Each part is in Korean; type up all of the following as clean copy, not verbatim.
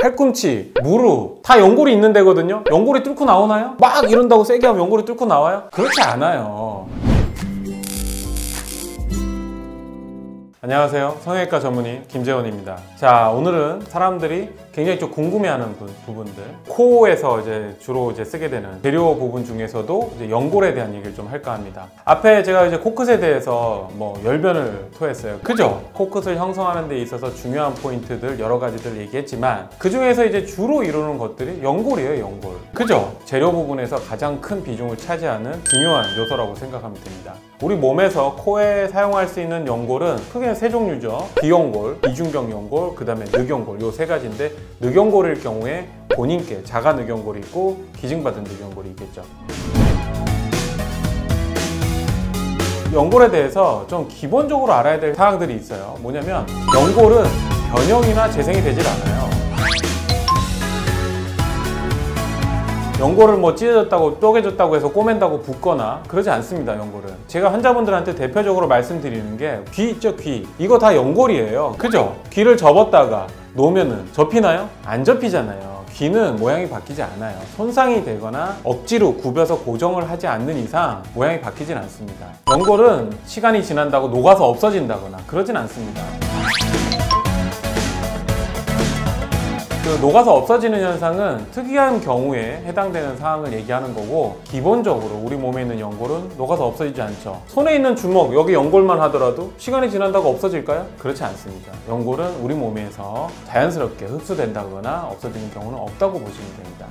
팔꿈치, 무릎 다 연골이 있는 데거든요. 연골이 뚫고 나오나요? 막 이런다고 세게 하면 연골이 뚫고 나와요? 그렇지 않아요. 안녕하세요. 성형외과 전문의 김재원입니다. 자, 오늘은 사람들이 굉장히 좀 궁금해하는 부분들, 코에서 주로 쓰게 되는 재료 부분 중에서도 연골에 대한 얘기를 좀 할까 합니다. 앞에 제가 코끝에 대해서 열변을 토했어요. 그죠? 코끝을 형성하는 데 있어서 중요한 포인트들 여러 가지들 얘기했지만 그 중에서 주로 이루는 것들이 연골이에요. 연골. 그죠? 재료 부분에서 가장 큰 비중을 차지하는 중요한 요소라고 생각하면 됩니다. 우리 몸에서 코에 사용할 수 있는 연골은 크게 세 종류죠. 비연골, 이중격 연골, 그 다음에 늑연골, 요 세 가지인데 늑연골일 경우에 본인께 자가 늑연골이 있고 기증받은 늑연골이 있겠죠. 연골에 대해서 좀 기본적으로 알아야 될 사항들이 있어요. 뭐냐면 연골은 변형이나 재생이 되질 않아요. 연골을 찢어졌다고 쪼개졌다고 해서 꼬맨다고 붓거나 그러지 않습니다. 연골은 제가 환자분들한테 대표적으로 말씀드리는 게 귀 있죠. 귀 이거 다 연골이에요. 그죠? 귀를 접었다가 놓으면은 접히나요? 안 접히잖아요. 귀는 모양이 바뀌지 않아요. 손상이 되거나 억지로 굽여서 고정을 하지 않는 이상 모양이 바뀌진 않습니다. 연골은 시간이 지난다고 녹아서 없어진다거나 그러진 않습니다. 녹아서 없어지는 현상은 특이한 경우에 해당되는 사항을 얘기하는 거고, 기본적으로 우리 몸에 있는 연골은 녹아서 없어지지 않죠. 손에 있는 주먹, 여기 연골만 하더라도 시간이 지난다고 없어질까요? 그렇지 않습니다. 연골은 우리 몸에서 자연스럽게 흡수된다거나 없어지는 경우는 없다고 보시면 됩니다.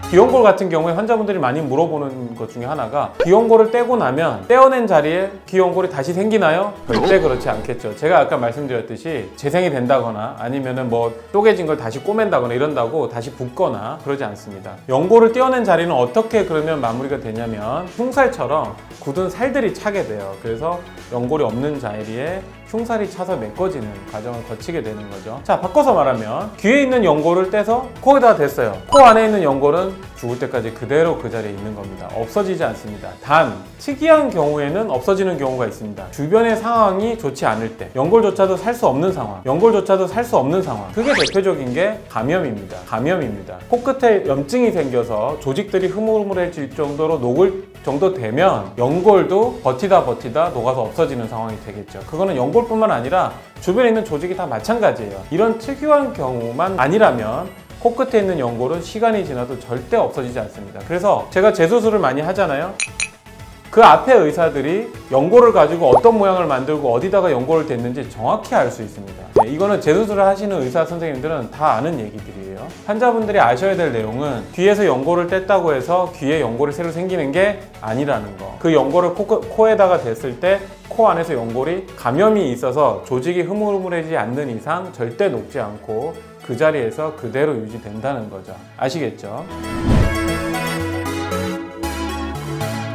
비연골 같은 경우에 환자분들이 많이 물어보는 것 중에 하나가, 비연골을 떼고 나면 떼어낸 자리에 비연골이 다시 생기나요? 절대 그렇지 않겠죠. 제가 아까 말씀드렸듯이 재생이 된다거나 아니면은 쪼개진 걸 다시 꼬맨다거나 이런다고 다시 붓거나 그러지 않습니다. 연골을 떼어낸 자리는 어떻게 그러면 마무리가 되냐면 흉살처럼 굳은 살들이 차게 돼요. 그래서 연골이 없는 자리에 흉살이 차서 메꿔지는 과정을 거치게 되는 거죠. 자, 바꿔서 말하면 귀에 있는 연골을 떼서 코에다 댔어요. 코 안에 있는 연골은 죽을 때까지 그대로 그 자리에 있는 겁니다. 없어지지 않습니다. 단 특이한 경우에는 없어지는 경우가 있습니다. 주변의 상황이 좋지 않을 때, 연골조차도 살 수 없는 상황, 연골조차도 살 수 없는 상황, 그게 대표적인 게 감염입니다. 감염입니다. 코끝에 염증이 생겨서 조직들이 흐물흐물해질 정도로 녹을 정도 되면 연골도 버티다 녹아서 없어지는 상황이 되겠죠. 그거는 연골뿐만 아니라 주변에 있는 조직이 다 마찬가지예요. 이런 특이한 경우만 아니라면 코끝에 있는 연골은 시간이 지나도 절대 없어지지 않습니다. 그래서 제가 재수술을 많이 하잖아요. 그 앞에 의사들이 연골을 가지고 어떤 모양을 만들고 어디다가 연골을 댔는지 정확히 알 수 있습니다. 이거는 재수술을 하시는 의사 선생님들은 다 아는 얘기들이에요. 환자분들이 아셔야 될 내용은 귀에서 연골을 뗐다고 해서 귀에 연골이 새로 생기는 게 아니라는 거. 그 연골을 코에다가 댔을 때 코 안에서 연골이 감염이 있어서 조직이 흐물흐물해지지 않는 이상 절대 녹지 않고 그 자리에서 그대로 유지된다는 거죠. 아시겠죠?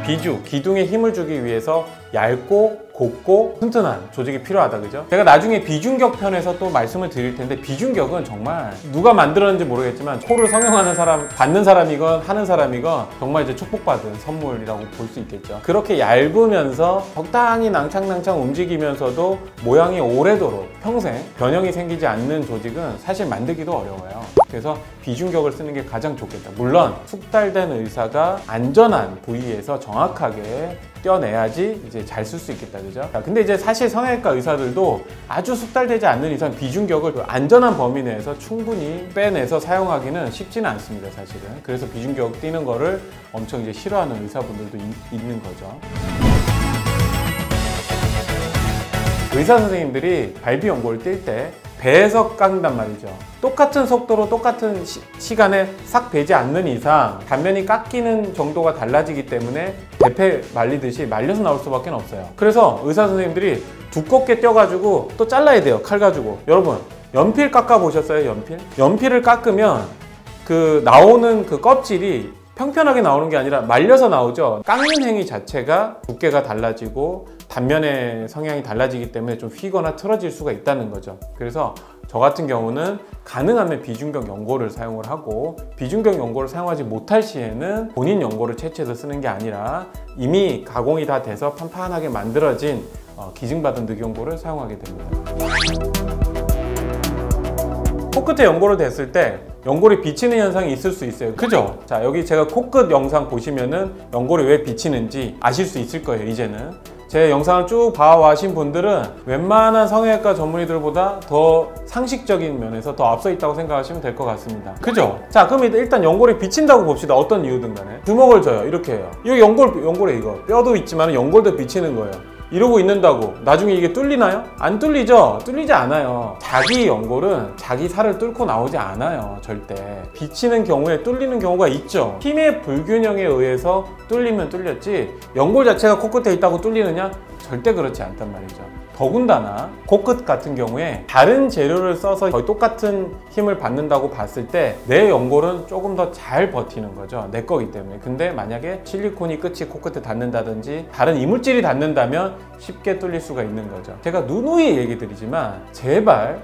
비주, 기둥에 힘을 주기 위해서 얇고 곱고 튼튼한 조직이 필요하다, 그죠? 제가 나중에 비중격 편에서 또 말씀을 드릴 텐데, 비중격은 정말 누가 만들었는지 모르겠지만 코를 성형하는 사람, 받는 사람이건 하는 사람이건 정말 축복받은 선물이라고 볼 수 있겠죠. 그렇게 얇으면서 적당히 낭창낭창 움직이면서도 모양이 오래도록 평생 변형이 생기지 않는 조직은 사실 만들기도 어려워요. 그래서 비중격을 쓰는 게 가장 좋겠다. 물론 숙달된 의사가 안전한 부위에서 정확하게 떼어내야지 잘 쓸 수 있겠다, 그죠? 근데 사실 성형외과 의사들도 아주 숙달되지 않는 이상 비중격을 안전한 범위 내에서 충분히 빼내서 사용하기는 쉽지는 않습니다, 사실은. 그래서 비중격 띄는 거를 엄청 싫어하는 의사분들도 있는 거죠. 의사 선생님들이 발비연골을 뗄 때 배에서 깎는단 말이죠. 똑같은 속도로 똑같은 시간에 싹 베지 않는 이상 단면이 깎이는 정도가 달라지기 때문에 대패 말리듯이 말려서 나올 수밖에 없어요. 그래서 의사 선생님들이 두껍게 떼어가지고 또 잘라야 돼요. 칼 가지고. 여러분, 연필 깎아 보셨어요? 연필? 연필을 깎으면 나오는 껍질이 평평하게 나오는 게 아니라 말려서 나오죠. 깎는 행위 자체가 두께가 달라지고 단면의 성향이 달라지기 때문에 좀 휘거나 틀어질 수가 있다는 거죠. 그래서 저 같은 경우는 가능하면 비중격 연골을 사용을 하고, 비중격 연골을 사용하지 못할 시에는 본인 연골을 채취해서 쓰는 게 아니라 이미 가공이 다 돼서 판판하게 만들어진 기증받은 늑연골을 사용하게 됩니다. 코끝에 연골을 댔을 때 연골이 비치는 현상이 있을 수 있어요. 그죠? 자, 여기 제가 코끝 영상 보시면은 연골이 왜 비치는지 아실 수 있을 거예요. 이제는 제 영상을 쭉 봐와신 분들은 웬만한 성형외과 전문의들보다 더 상식적인 면에서 더 앞서 있다고 생각하시면 될 것 같습니다. 그죠? 자, 그럼 일단 연골이 비친다고 봅시다. 어떤 이유든 간에. 주먹을 져요. 이렇게 해요. 이거 연골에 이거 뼈도 있지만 연골도 비치는 거예요. 이러고 있는다고 나중에 이게 뚫리나요? 안 뚫리죠? 뚫리지 않아요. 자기 연골은 자기 살을 뚫고 나오지 않아요. 절대. 비치는 경우에 뚫리는 경우가 있죠. 힘의 불균형에 의해서 뚫리면 뚫렸지 연골 자체가 코끝에 있다고 뚫리느냐? 절대 그렇지 않단 말이죠. 더군다나 코끝 같은 경우에 다른 재료를 써서 거의 똑같은 힘을 받는다고 봤을 때 내 연골은 조금 더 잘 버티는 거죠. 내 거기 때문에. 근데 만약에 실리콘이 끝이 코끝에 닿는다든지 다른 이물질이 닿는다면 쉽게 뚫릴 수가 있는 거죠. 제가 누누이 얘기 드리지만 제발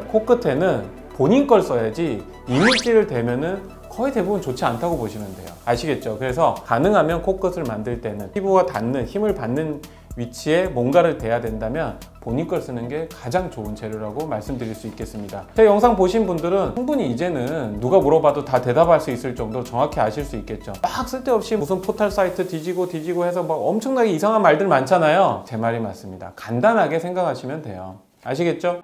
코끝에는 본인 걸 써야지 이물질을 대면은 거의 대부분 좋지 않다고 보시면 돼요. 아시겠죠? 그래서 가능하면 코끝을 만들 때는 피부가 닿는, 힘을 받는 위치에 뭔가를 대야 된다면 본인 걸 쓰는 게 가장 좋은 재료라고 말씀드릴 수 있겠습니다. 제 영상 보신 분들은 충분히 이제는 누가 물어봐도 다 대답할 수 있을 정도로 정확히 아실 수 있겠죠. 막 쓸데없이 무슨 포털 사이트 뒤지고 해서 막 엄청나게 이상한 말들 많잖아요. 제 말이 맞습니다. 간단하게 생각하시면 돼요. 아시겠죠?